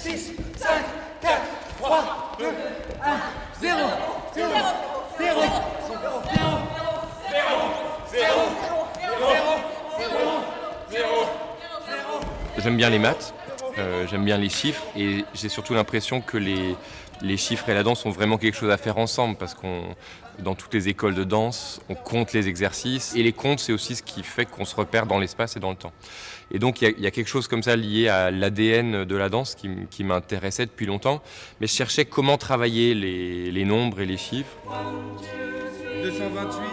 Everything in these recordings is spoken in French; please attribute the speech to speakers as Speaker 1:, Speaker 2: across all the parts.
Speaker 1: 6, 5, 4, 3, 2, 1, 0, 0, 0, 0, 0.
Speaker 2: J'aime bien les maths, j'aime bien les chiffres et j'ai surtout l'impression que les chiffres et la danse ont vraiment quelque chose à faire ensemble parce dans toutes les écoles de danse, on compte les exercices et les comptes, c'est aussi ce qui fait qu'on se repère dans l'espace et dans le temps. Et donc il y a quelque chose comme ça lié à l'ADN de la danse qui m'intéressait depuis longtemps, mais je cherchais comment travailler les nombres et les chiffres.
Speaker 1: 228.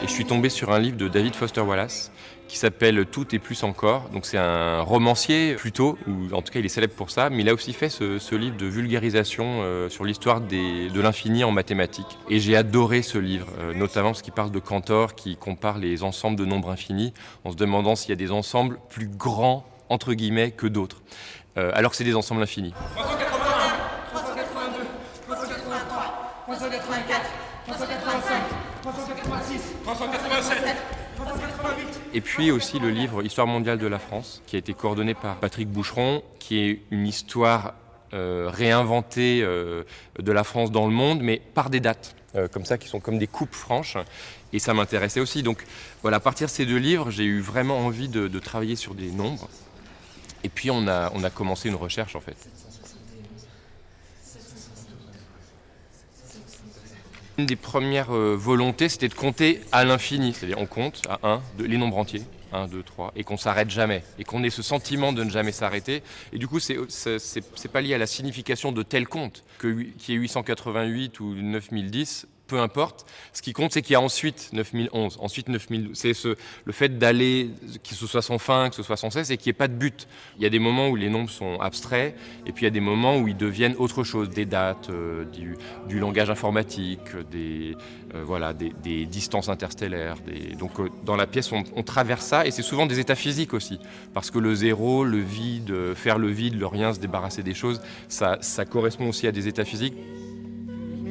Speaker 2: Et je suis tombé sur un livre de David Foster Wallace qui s'appelle Tout et plus encore. Donc c'est un romancier plutôt, ou en tout cas il est célèbre pour ça, mais il a aussi fait ce livre de vulgarisation sur l'histoire de l'infini en mathématiques. Et j'ai adoré ce livre, notamment parce qu'il parle de Cantor qui compare les ensembles de nombres infinis en se demandant s'il y a des ensembles plus grands, entre guillemets, que d'autres, alors que c'est des ensembles infinis.
Speaker 1: 381, 382, 383, 384, 385, 386, 387, 388.
Speaker 2: Et puis aussi le livre Histoire mondiale de la France, qui a été coordonné par Patrick Boucheron, qui est une histoire réinventée de la France dans le monde, mais par des dates, comme ça, qui sont comme des coupes franches. Et ça m'intéressait aussi. Donc voilà, à partir de ces deux livres, j'ai eu vraiment envie de travailler sur des nombres. Et puis on a commencé une recherche en fait. Une des premières volontés, c'était de compter à l'infini. C'est-à-dire on compte à 1, les nombres entiers, 1, 2, 3, et qu'on ne s'arrête jamais. Et qu'on ait ce sentiment de ne jamais s'arrêter. Et du coup, c'est pas lié à la signification de tel compte, qu'il y ait 888 ou 9010, peu importe. Ce qui compte, c'est qu'il y a ensuite 9011, ensuite 9012. C'est le fait d'aller, que ce soit sans fin, que ce soit sans cesse, et qu'il n'y ait pas de but. Il y a des moments où les nombres sont abstraits, et puis il y a des moments où ils deviennent autre chose, des dates, du langage informatique, des distances interstellaires. Donc dans la pièce, on traverse ça, et c'est souvent des états physiques aussi. Parce que le zéro, le vide, faire le vide, le rien, se débarrasser des choses, ça correspond aussi à des états physiques.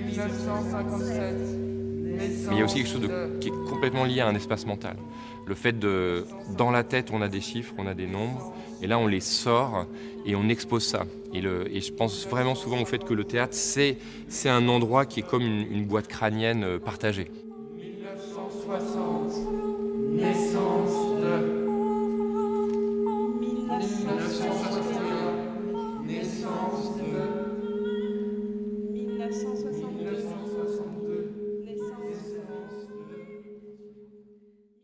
Speaker 1: 1957.
Speaker 2: Mais il y a aussi quelque chose qui est complètement lié à un espace mental. Le fait dans la tête, on a des chiffres, on a des nombres, et là on les sort et on expose ça. Et je pense vraiment souvent au fait que le théâtre, c'est un endroit qui est comme une boîte crânienne partagée.
Speaker 1: 1960.